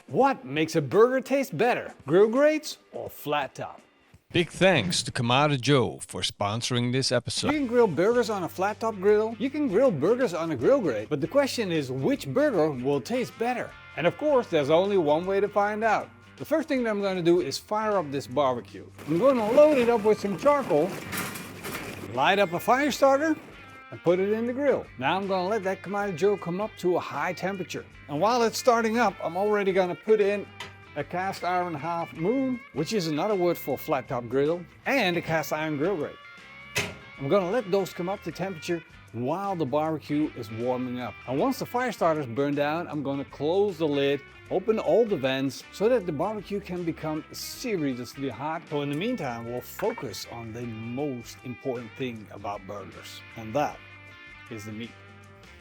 What makes a burger taste better? Grill grates or flat top? Big thanks to Kamado Joe for sponsoring this episode. You can grill burgers on a flat top grill, you can grill burgers on a grill grate, but the question is which burger will taste better? And of course, there's only one way to find out. The first thing that I'm going to do is fire up this barbecue. I'm going to load it up with some charcoal, light up a fire starter, and put it in the grill. Now I'm going to let that Kamado Joe come up to a high temperature. And while it's starting up, I'm already going to put in a cast iron half moon, which is another word for flat top grill, and a cast iron grill grate. I'm going to let those come up to temperature while the barbecue is warming up. And once the fire starters burn down, I'm going to close the lid, open all the vents so that the barbecue can become seriously hot. So in the meantime, we'll focus on the most important thing about burgers, and that is the meat.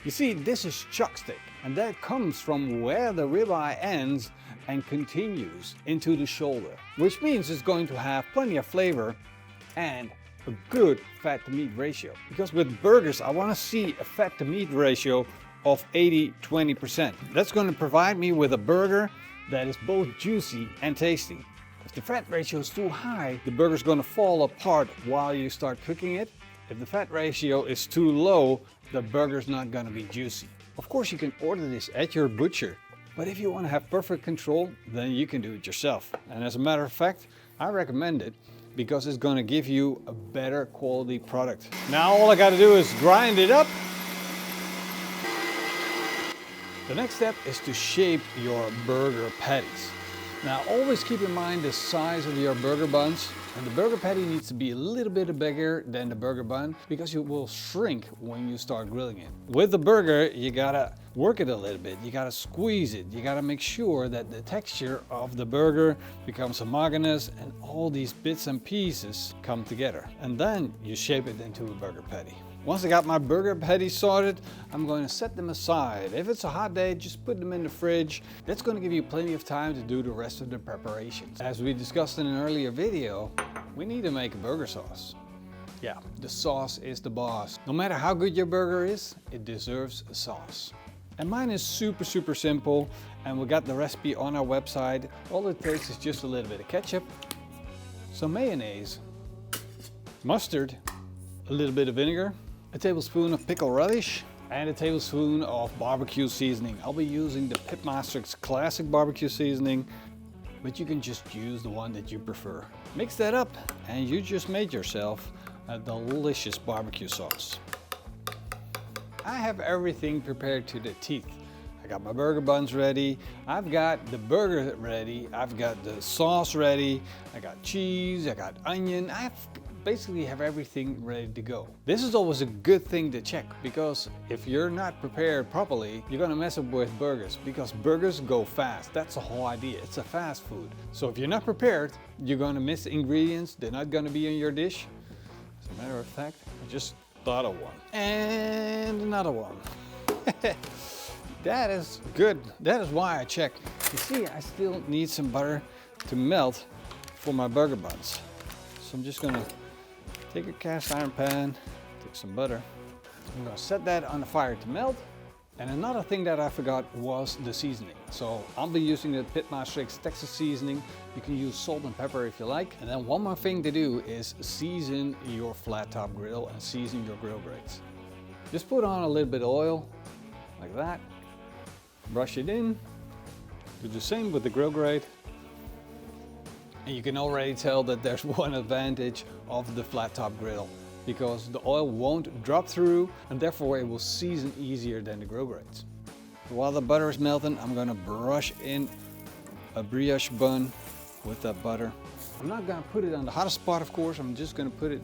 You see, this is chuck steak, and that comes from where the ribeye ends and continues into the shoulder, which means it's going to have plenty of flavor and a good fat to meat ratio. Because with burgers, I want to see a fat to meat ratio of 80-20%. That's going to provide me with a burger that is both juicy and tasty. If the fat ratio is too high, the burger's going to fall apart while you start cooking it. If the fat ratio is too low, the burger's not going to be juicy. Of course, you can order this at your butcher, but if you want to have perfect control, then you can do it yourself. And as a matter of fact, I recommend it because it's going to give you a better quality product. Now all I got to do is grind it up. The next step is to shape your burger patties. Now always keep in mind the size of your burger buns, and the burger patty needs to be a little bit bigger than the burger bun because it will shrink when you start grilling it. With the burger, you gotta work it a little bit, you gotta squeeze it, you gotta make sure that the texture of the burger becomes homogeneous and all these bits and pieces come together. And then you shape it into a burger patty. Once I got my burger patties sorted, I'm going to set them aside. If it's a hot day, just put them in the fridge. That's going to give you plenty of time to do the rest of the preparations. As we discussed in an earlier video, we need to make a burger sauce. Yeah, the sauce is the boss. No matter how good your burger is, it deserves a sauce. And mine is super simple, and we got the recipe on our website. All it takes is just a little bit of ketchup, some mayonnaise, mustard, a little bit of vinegar, a tablespoon of pickled relish, and a tablespoon of barbecue seasoning. I'll be using the PITMASTERX classic barbecue seasoning, but you can just use the one that you prefer. Mix that up and you just made yourself a delicious barbecue sauce. I have everything prepared to the teeth. I got my burger buns ready, I've got the burger ready, I've got the sauce ready, I got cheese, I got onion, basically have everything ready to go. This is always a good thing to check because if you're not prepared properly, you're gonna mess up with burgers because burgers go fast. That's the whole idea. It's a fast food. So if you're not prepared, you're gonna miss ingredients. They're not gonna be in your dish. As a matter of fact, I just thought of one. And another one. That is good. That is why I checked. You see, I still need some butter to melt for my burger buns. So I'm just gonna take a cast iron pan, take some butter. I'm gonna set that on the fire to melt. And another thing that I forgot was the seasoning. So I'll be using the PITMASTERX Texas seasoning. You can use salt and pepper if you like. And then one more thing to do is season your flat top grill and season your grill grates. Just put on a little bit of oil, like that. Brush it in. Do the same with the grill grate. And you can already tell that there's one advantage of the flat top grill because the oil won't drop through and therefore it will season easier than the grill grates. While the butter is melting, I'm gonna brush in a brioche bun with that butter. I'm not gonna put it on the hottest spot, of course. I'm just gonna put it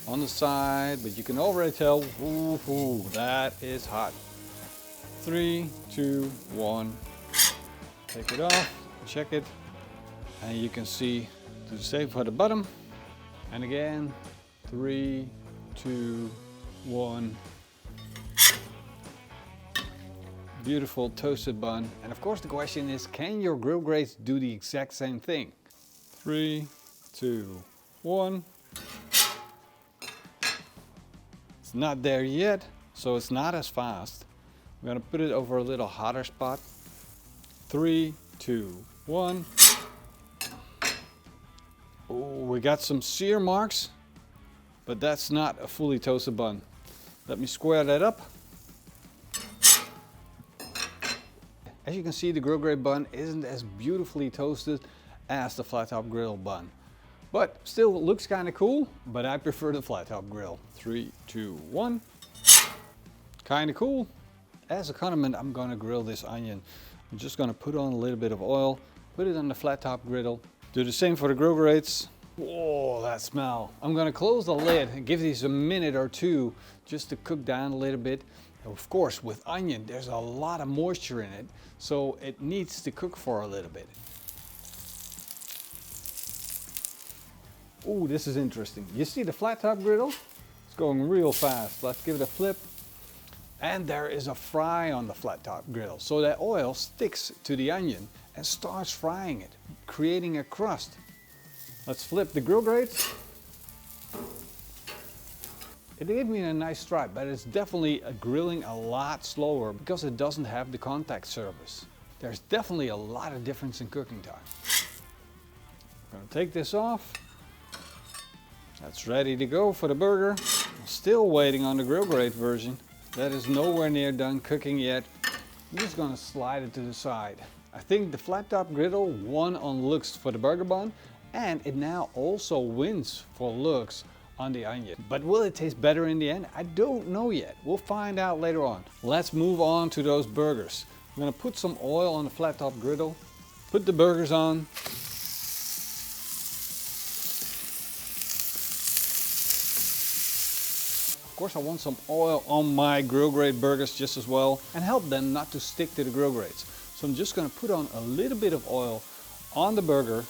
on the side, but you can already tell, ooh, that is hot. 3, 2, 1. Take it off, check it. And you can see to the same for the bottom. And again, 3, 2, 1. Beautiful toasted bun. And of course the question is, can your grill grates do the exact same thing? 3, 2, 1. It's not there yet, so it's not as fast. I'm gonna put it over a little hotter spot. 3, 2, 1. Oh, we got some sear marks, but that's not a fully toasted bun. Let me square that up. As you can see, the grill grate bun isn't as beautifully toasted as the flat top grill bun, but still looks kind of cool, but I prefer the flat top grill. 3, 2, 1. Kind of cool. As a condiment, I'm gonna grill this onion. I'm just gonna put on a little bit of oil, put it on the flat top griddle. Do the same for the grill grates. Whoa, that smell. I'm gonna close the lid and give these a minute or two just to cook down a little bit. Of course, with onion, there's a lot of moisture in it, so it needs to cook for a little bit. Ooh, this is interesting. You see the flat top griddle? It's going real fast. Let's give it a flip. And there is a fry on the flat top griddle, so that oil sticks to the onion and starts frying it, creating a crust. Let's flip the grill grates. It gave me a nice stripe, but it's definitely grilling a lot slower because it doesn't have the contact surface. There's definitely a lot of difference in cooking time. I'm gonna take this off. That's ready to go for the burger. I'm still waiting on the grill grate version. That is nowhere near done cooking yet. I'm just gonna slide it to the side. I think the flat top griddle won on looks for the burger bun, and it now also wins for looks on the onion. But will it taste better in the end? I don't know yet. We'll find out later on. Let's move on to those burgers. I'm gonna put some oil on the flat top griddle, put the burgers on. Of course, I want some oil on my grill grate burgers just as well, and help them not to stick to the grill grates. So I'm just gonna put on a little bit of oil on the burger.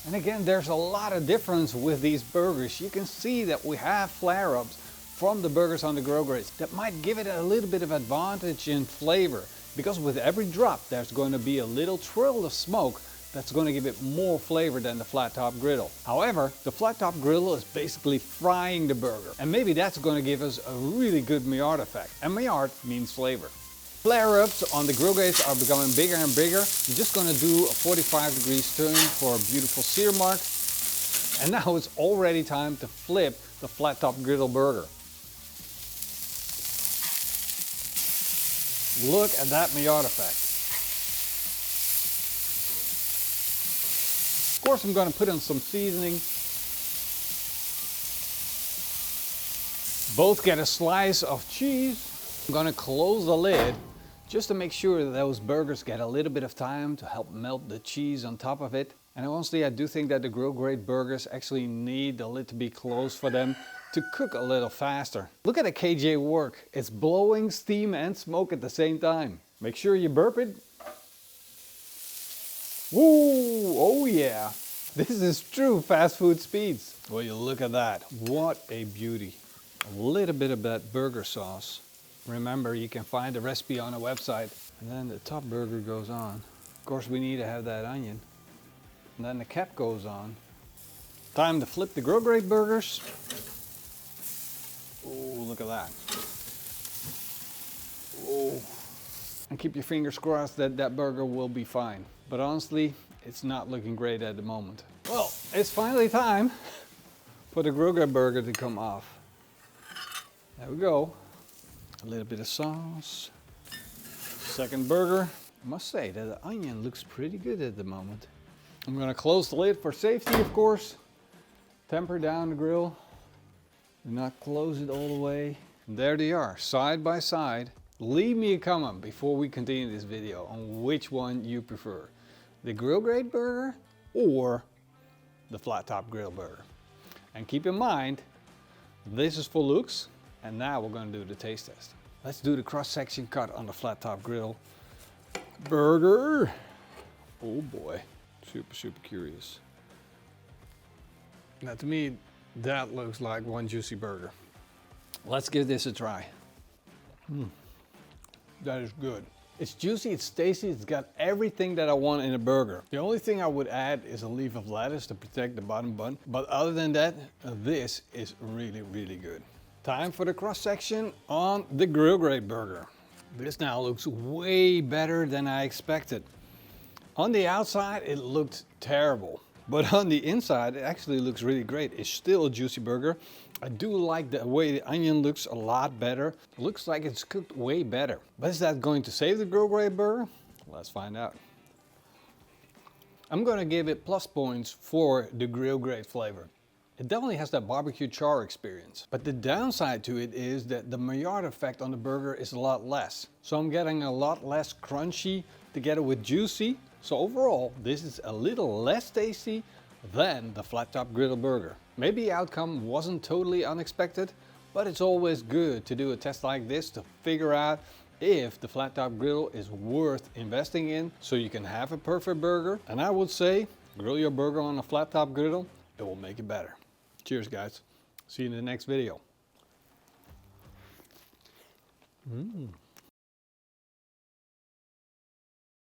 And again, there's a lot of difference with these burgers. You can see that we have flare-ups from the burgers on the grill grates. That might give it a little bit of advantage in flavor, because with every drop there's going to be a little trail of smoke that's going to give it more flavor than the flat top griddle. However, the flat top griddle is basically frying the burger, and maybe that's going to give us a really good Maillard effect. And Maillard means flavor. Flare-ups on the grill grates are becoming bigger and bigger. I'm just going to do a 45-degree turn for a beautiful sear mark. And now it's already time to flip the flat top griddle burger. Look at that Maillard effect. Of course, I'm going to put in some seasoning. Both get a slice of cheese. I'm going to close the lid just to make sure that those burgers get a little bit of time to help melt the cheese on top of it. And honestly, I do think that the grill grate burgers actually need the lid to be closed for them to cook a little faster. Look at the KJ work. It's blowing steam and smoke at the same time. Make sure you burp it. Woo! Oh yeah! This is true fast food speeds. Well, you look at that. What a beauty. A little bit of that burger sauce. Remember, you can find the recipe on a website. And then the top burger goes on. Of course, we need to have that onion. And then the cap goes on. Time to flip the grill grate burgers. Oh, look at that. Oh. And keep your fingers crossed that that burger will be fine. But honestly, it's not looking great at the moment. Well, it's finally time for the grill grate burger to come off. There we go. A little bit of sauce. Second burger. I must say that the onion looks pretty good at the moment. I'm gonna close the lid for safety, of course. Temper down the grill. Do not close it all the way. And there they are, side by side. Leave me a comment before we continue this video on which one you prefer. The grill grate burger or the flat top grill burger. And keep in mind, this is for looks, and now we're gonna do the taste test. Let's do the cross-section cut on the flat top grill burger. Oh boy, super curious. Now to me, that looks like one juicy burger. Let's give this a try. That is good. It's juicy, it's tasty, it's got everything that I want in a burger. The only thing I would add is a leaf of lettuce to protect the bottom bun. But other than that, this is really, really good. Time for the cross section on the grill grate burger. This now looks way better than I expected. On the outside, it looked terrible. But on the inside, it actually looks really great. It's still a juicy burger. I do like the way the onion looks a lot better. It looks like it's cooked way better. But is that going to save the grill grate burger? Let's find out. I'm gonna give it plus points for the grill grate flavor. It definitely has that barbecue char experience. But the downside to it is that the Maillard effect on the burger is a lot less. So I'm getting a lot less crunchy together with juicy. So overall, this is a little less tasty than the flat top griddle burger. Maybe the outcome wasn't totally unexpected, but it's always good to do a test like this to figure out if the flat top griddle is worth investing in so you can have a perfect burger. And I would say, grill your burger on a flat top griddle, it will make it better. Cheers guys, see you in the next video.